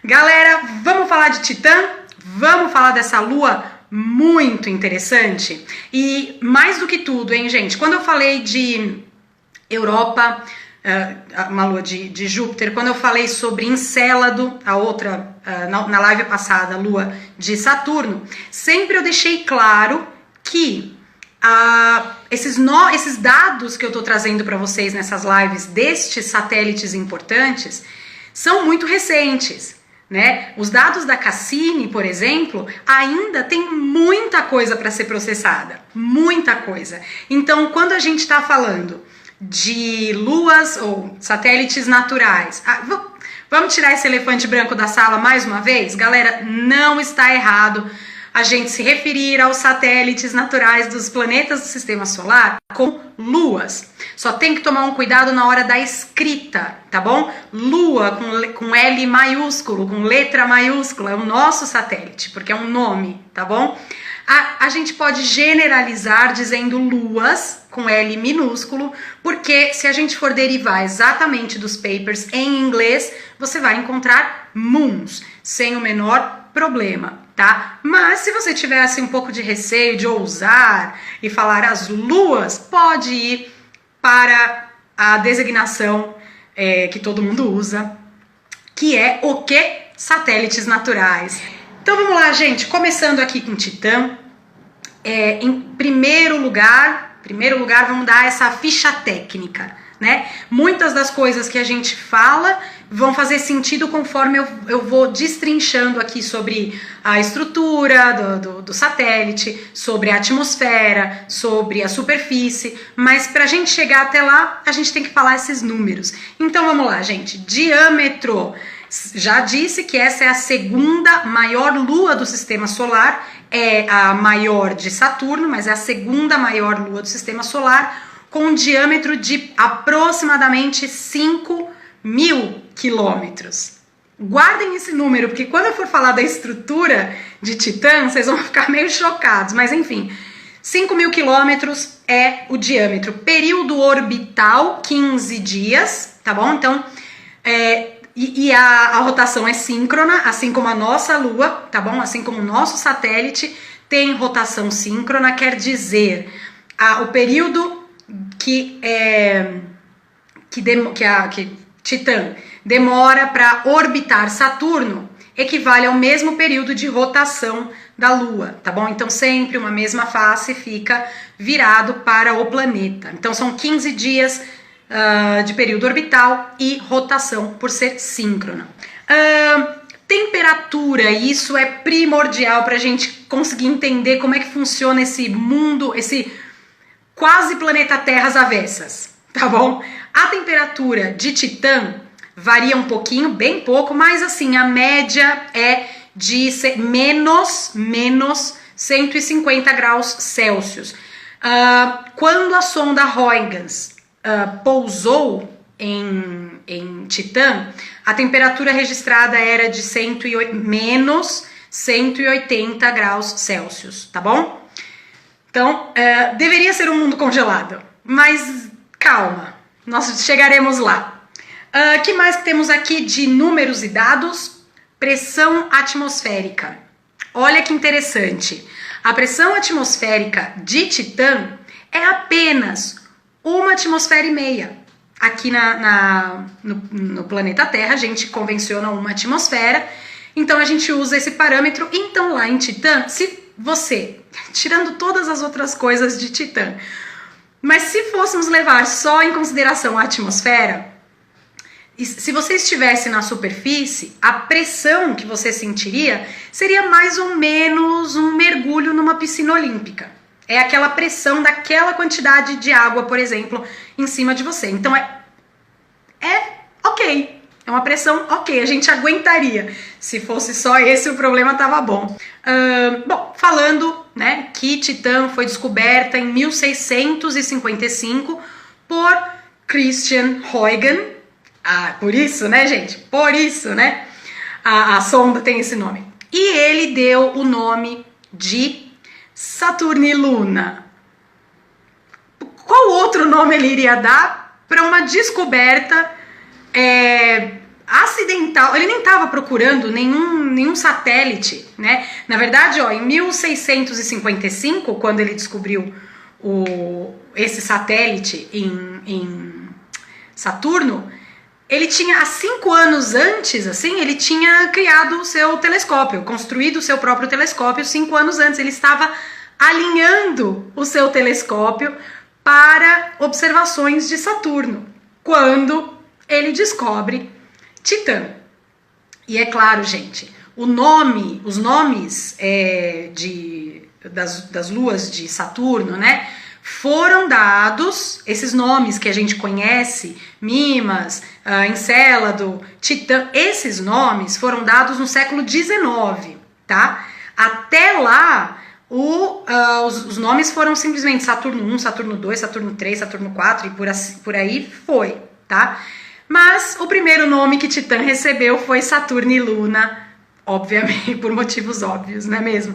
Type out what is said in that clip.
Galera, vamos falar de Titã? Vamos falar dessa lua muito interessante? E mais do que tudo, hein, gente? Quando eu falei de Europa, uma lua de Júpiter, quando eu falei sobre Encélado, a outra, na live passada, lua de Saturno, sempre eu deixei claro que esses dados que eu tô trazendo para vocês nessas lives destes satélites importantes são muito recentes, né? Os dados da Cassini, por exemplo, ainda tem muita coisa para ser processada, muita coisa. Então, quando a gente está falando de luas ou satélites naturais, vamos tirar esse elefante branco da sala mais uma vez? Galera, não está errado a gente se referir aos satélites naturais dos planetas do Sistema Solar como luas. Só tem que tomar um cuidado na hora da escrita, tá bom? Lua com L maiúsculo, com letra maiúscula, é o nosso satélite, porque é um nome, tá bom? A gente pode generalizar dizendo luas com L minúsculo, porque se a gente for derivar exatamente dos papers em inglês, você vai encontrar moons, sem o menor problema, tá? Mas se você tivesse um pouco de receio de ousar e falar as luas, pode ir para a designação que todo mundo usa, que é o quê? Satélites naturais. Então vamos lá, gente, começando aqui com Titã. Em primeiro lugar, vamos dar essa ficha técnica, né? Muitas das coisas que a gente fala vão fazer sentido conforme eu vou destrinchando aqui sobre a estrutura do satélite, sobre a atmosfera, sobre a superfície, mas para a gente chegar até lá, a gente tem que falar esses números. Então vamos lá, gente. Diâmetro. Já disse que essa é a segunda maior lua do Sistema Solar, é a maior de Saturno, mas é a segunda maior lua do Sistema Solar, com um diâmetro de aproximadamente 5.000 quilômetros. Guardem esse número, porque quando eu for falar da estrutura de Titã, vocês vão ficar meio chocados, mas enfim, 5.000 quilômetros é o diâmetro. Período orbital, 15 dias, tá bom? Então, a rotação é síncrona, assim como a nossa Lua, tá bom? Assim como o nosso satélite tem rotação síncrona, quer dizer, o período que Titã demora para orbitar Saturno equivale ao mesmo período de rotação da Lua, tá bom? Então sempre uma mesma face fica virado para o planeta. Então são 15 dias de período orbital e rotação por ser síncrona. Temperatura, isso é primordial para a gente conseguir entender como é que funciona esse mundo, esse quase planeta Terra às avessas, tá bom? A temperatura de Titã varia um pouquinho, bem pouco, mas assim, a média é de menos 150 graus Celsius. Quando a sonda Huygens pousou em Titã, a temperatura registrada era de menos 180 graus Celsius, tá bom? Então, deveria ser um mundo congelado, mas calma, nós chegaremos lá. Que mais que temos aqui de números e dados? Pressão atmosférica. Olha que interessante. A pressão atmosférica de Titã é apenas 1,5 atmosfera. Aqui no planeta Terra, a gente convenciona 1 atmosfera, então a gente usa esse parâmetro. Então lá em Titã, se você, tirando todas as outras coisas de Titã, mas se fôssemos levar só em consideração a atmosfera, se você estivesse na superfície, a pressão que você sentiria seria mais ou menos um mergulho numa piscina olímpica. É aquela pressão daquela quantidade de água, por exemplo, em cima de você. Então é ok. É uma pressão ok, a gente aguentaria. Se fosse só esse, o problema tava bom. Bom, falando, né, que Titã foi descoberta em 1655 por Christian Huygens. Por isso, né, gente? Por isso, né? A sonda tem esse nome. E ele deu o nome de Saturniluna. Qual outro nome ele iria dar para uma descoberta acidental, ele nem estava procurando nenhum satélite, né? Na verdade, ó, em 1655, quando ele descobriu esse satélite em Saturno, ele tinha, há 5 anos antes, assim, ele tinha criado o seu telescópio, construído o seu próprio telescópio 5 anos antes. Ele estava alinhando o seu telescópio para observações de Saturno, quando ele descobre Titã. E é claro, gente, os nomes das luas de Saturno, né, foram dados, esses nomes que a gente conhece, Mimas, Encélado, Titã, esses nomes foram dados no século XIX, tá? Até lá, os nomes foram simplesmente Saturno 1, Saturno 2, Saturno 3, Saturno 4 e por aí foi, tá? Mas o primeiro nome que Titã recebeu foi Saturno e Luna, obviamente, por motivos óbvios, não é mesmo?